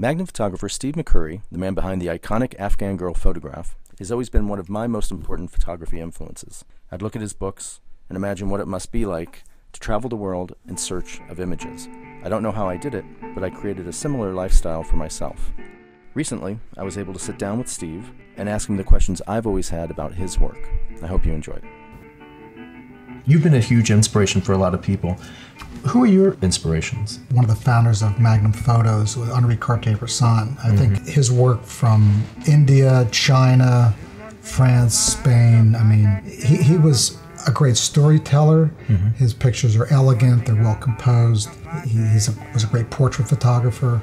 Magnum photographer Steve McCurry, the man behind the iconic Afghan girl photograph, has always been one of my most important photography influences. I'd look at his books and imagine what it must be like to travel the world in search of images. I don't know how I did it, but I created a similar lifestyle for myself. Recently, I was able to sit down with Steve and ask him the questions I've always had about his work. I hope you enjoy it. You've been a huge inspiration for a lot of people. Who are your inspirations? One of the founders of Magnum Photos was Henri Cartier-Bresson. I think his work from India, China, France, Spain, I mean, he was a great storyteller. His pictures are elegant, they're well composed. He was a great portrait photographer.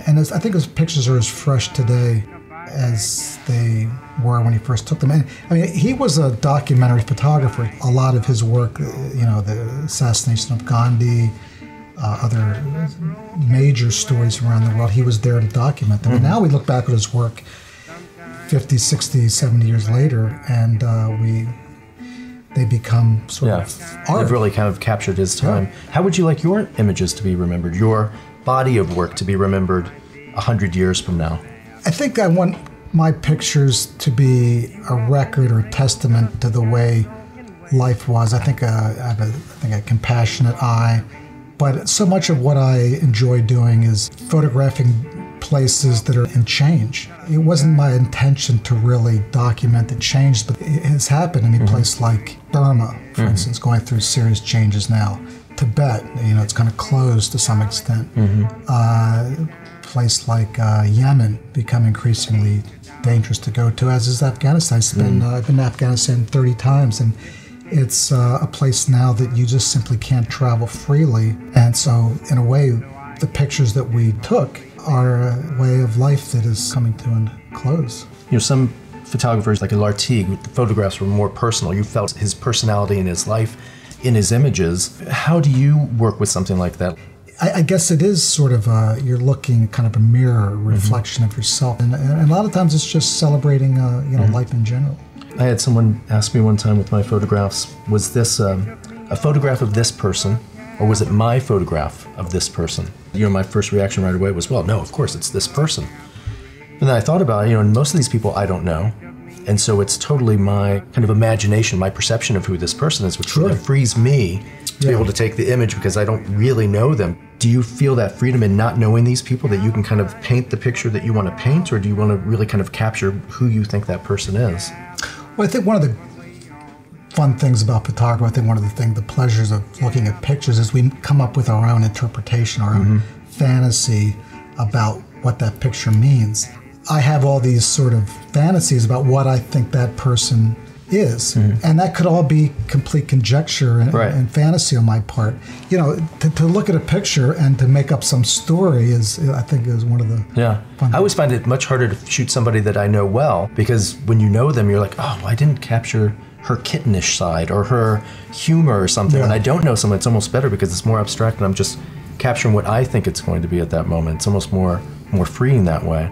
And I think his pictures are as fresh today as they were when he first took them. And I mean, he was a documentary photographer. A lot of his work, you know, the assassination of Gandhi, other major stories around the world, he was there to document them. And now we look back at his work 50, 60, 70 years later, and they become sort of art. They've really kind of captured his time. Yeah. How would you like your images to be remembered, your body of work to be remembered 100 years from now? I think I want my pictures to be a record or a testament to the way life was. I think I have a compassionate eye, but so much of what I enjoy doing is photographing places that are in change. It wasn't my intention to really document the change, but it has happened. I mean, a place like Burma, for instance, going through serious changes now. Tibet, you know, it's kind of closed to some extent. Place like Yemen become increasingly dangerous to go to, as is Afghanistan. I've been to Afghanistan 30 times, and it's a place now that you just simply can't travel freely. And so, in a way, the pictures that we took are a way of life that is coming to a close. You know, some photographers, like Lartigue, the photographs were more personal. You felt his personality in his life, in his images. How do you work with something like that? I guess it is sort of you're looking kind of a mirror reflection of yourself, and a lot of times it's just celebrating you know, life in general. I had someone ask me one time with my photographs, was this a photograph of this person, or was it my photograph of this person? You know, my first reaction right away was, well, no, of course it's this person. And then I thought about it, you know, and most of these people I don't know, and so it's totally my kind of imagination, my perception of who this person is, which sort of frees me to be able to take the image because I don't really know them. Do you feel that freedom in not knowing these people, that you can kind of paint the picture that you want to paint, or do you want to really kind of capture who you think that person is? Well, I think one of the fun things about photography, I think one of the pleasures of looking at pictures is we come up with our own interpretation, our own fantasy about what that picture means. I have all these sort of fantasies about what I think that person is, and that could all be complete conjecture and fantasy on my part. You know, to look at a picture and to make up some story is, I think, is one of the fun I always find it much harder to shoot somebody that I know well, because when you know them, you're like, oh, I didn't capture her kittenish side or her humor or something. When I don't know someone, it's almost better because it's more abstract and I'm just capturing what I think it's going to be at that moment. It's almost more freeing that way.